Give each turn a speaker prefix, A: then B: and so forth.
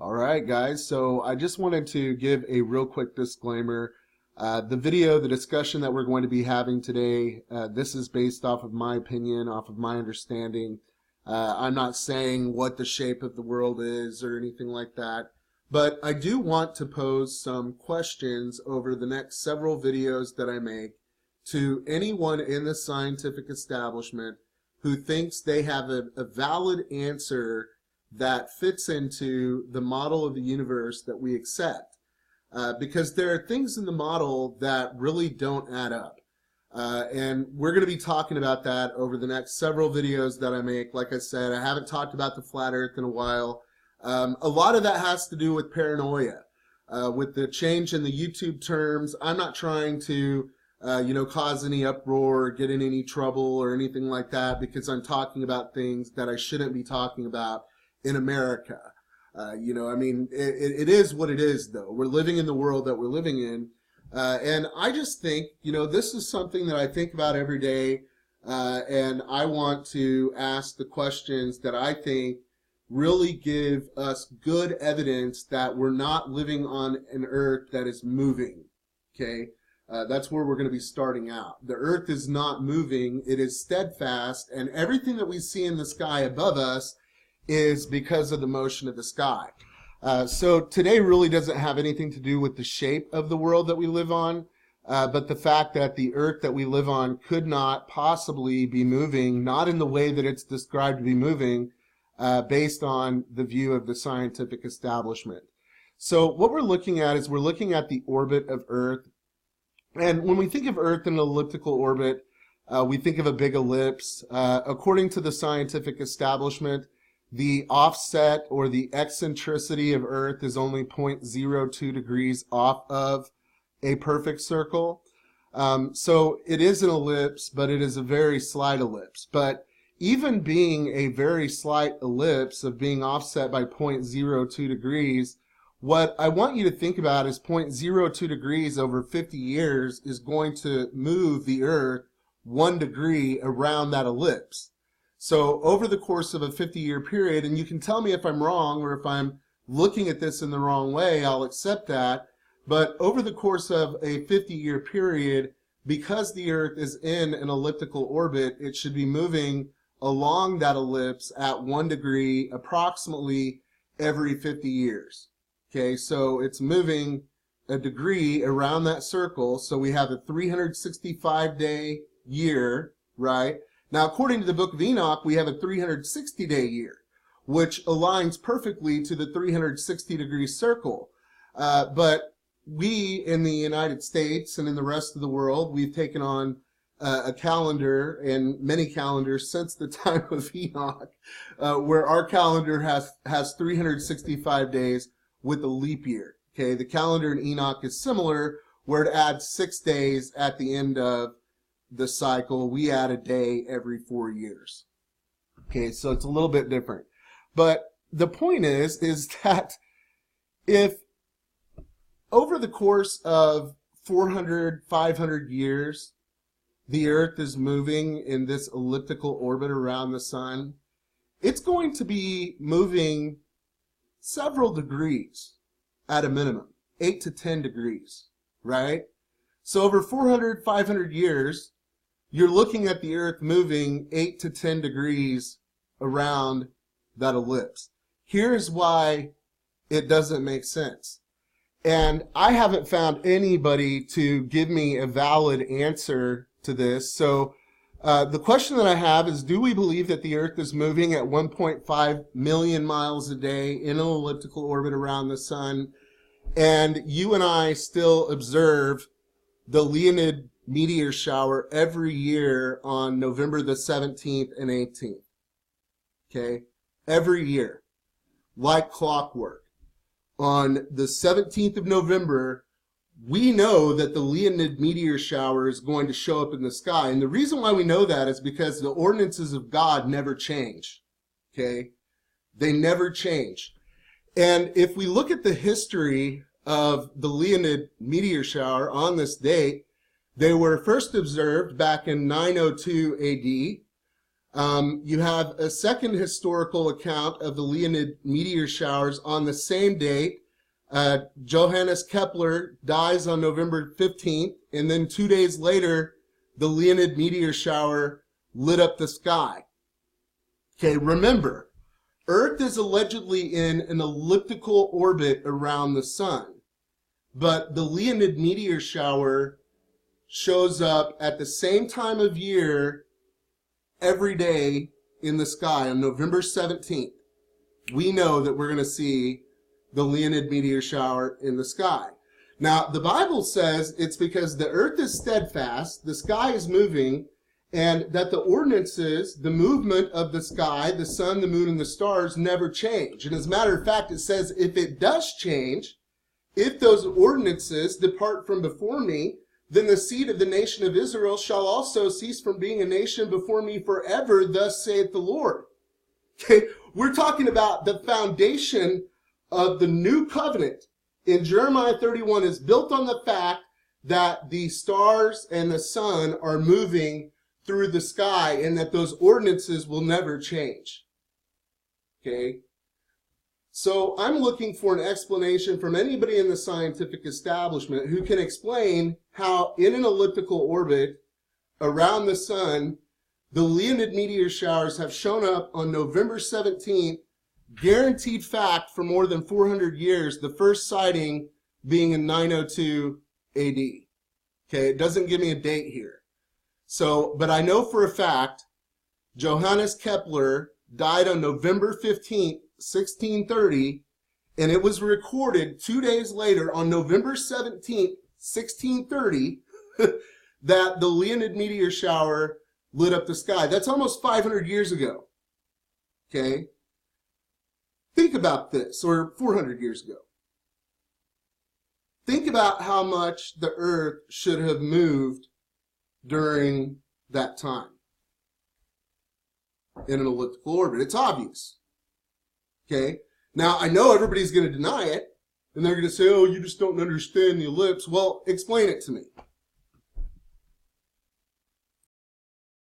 A: All right, guys. So I just wanted to give a real quick disclaimer. The discussion that we're going to be having today, this is based off of my opinion, off of my understanding. I'm not saying what the shape of the world is or anything like that, but I do want to pose some questions over the next several videos that I make to anyone in the scientific establishment who thinks they have a valid answer that fits into the model of the universe that we accept. Because there are things in the model that really don't add up. And we're going to be talking about that over the next several videos that I make. Like I said, I haven't talked about the flat earth in a while. A lot of that has to do with paranoia. With the change in the YouTube terms, I'm not trying to cause any uproar or get in any trouble or anything like that, because I'm talking about things that I shouldn't be talking about in America. It is what it is, though. We're living in the world that we're living in. And I just think, this is something that I think about every day. And I want to ask the questions that I think really give us good evidence that we're not living on an earth that is moving. Okay? That's where we're going to be starting out. The earth is not moving. It is steadfast. And everything that we see in the sky above us is because of the motion of the sky. So today really doesn't have anything to do with the shape of the world that we live on, but the fact that the earth that we live on could not possibly be moving, not in the way that it's described to be moving, based on the view of the scientific establishment. So what we're looking at is we're looking at the orbit of Earth. And when we think of Earth in an elliptical orbit, we think of a big ellipse. According to the scientific establishment, the offset or the eccentricity of Earth is only 0.02 degrees off of a perfect circle. So it is an ellipse, but it is a very slight ellipse. But even being a very slight ellipse of being offset by 0.02 degrees, what I want you to think about is 0.02 degrees over 50 years is going to move the Earth 1 degree around that ellipse. So over the course of a 50-year period, and you can tell me if I'm wrong or if I'm looking at this in the wrong way, I'll accept that. But over the course of a 50-year period, because the Earth is in an elliptical orbit, it should be moving along that ellipse at 1 degree approximately every 50 years. Okay, so it's moving a degree around that circle. So we have a 365-day year, right? Now, according to the book of Enoch, we have a 360-day year, which aligns perfectly to the 360-degree circle. But we in the United States and in the rest of the world, we've taken on a calendar and many calendars since the time of Enoch, where our calendar has 365 days with a leap year. Okay, the calendar in Enoch is similar, where it adds 6 days at the end of the cycle. We add a day every 4 years. Okay, so it's a little bit different. But the point is that if over the course of 400, 500 years, the Earth is moving in this elliptical orbit around the sun, it's going to be moving several degrees at a minimum, 8 to 10 degrees, right? So over 400, 500 years, you're looking at the Earth moving 8 to 10 degrees around that ellipse. Here's why it doesn't make sense. And I haven't found anybody to give me a valid answer to this. So the question that I have is, do we believe that the Earth is moving at 1.5 million miles a day in an elliptical orbit around the sun, and you and I still observe the Leonid meteor shower every year on November the 17th and 18th? Okay, every year, like clockwork. On the 17th of November, we know that the Leonid meteor shower is going to show up in the sky. And the reason why we know that is because the ordinances of God never change. Okay? They never change. And if we look at the history of the Leonid meteor shower on this date, they were first observed back in 902 AD. You have a second historical account of the Leonid meteor showers on the same date. Johannes Kepler dies on November 15th, and then 2 days later, the Leonid meteor shower lit up the sky. Okay, remember, Earth is allegedly in an elliptical orbit around the sun, but the Leonid meteor shower shows up at the same time of year every day in the sky on November 17th. We know that we're going to see the Leonid meteor shower in the sky. Now, the Bible says it's because the earth is steadfast, the sky is moving, and that the ordinances, the movement of the sky, the sun, the moon, and the stars never change. And as a matter of fact, it says if it does change, if those ordinances depart from before me, then the seed of the nation of Israel shall also cease from being a nation before me forever, thus saith the Lord. Okay, we're talking about the foundation of the new covenant in Jeremiah 31 is built on the fact that the stars and the sun are moving through the sky and that those ordinances will never change. Okay? So I'm looking for an explanation from anybody in the scientific establishment who can explain how in an elliptical orbit around the sun, the Leonid meteor showers have shown up on November 17th, guaranteed fact for more than 400 years, the first sighting being in 902 AD. Okay, it doesn't give me a date here. So, but I know for a fact, Johannes Kepler died on November 15th, 1630, and it was recorded 2 days later on November 17th, 1630, that the Leonid meteor shower lit up the sky. That's almost 500 years ago. Okay? Think about this, or 400 years ago. Think about how much the earth should have moved during that time in an elliptical orbit. It's obvious. Okay? Now, I know everybody's going to deny it, and they're going to say, oh, you just don't understand the ellipse. Well, explain it to me.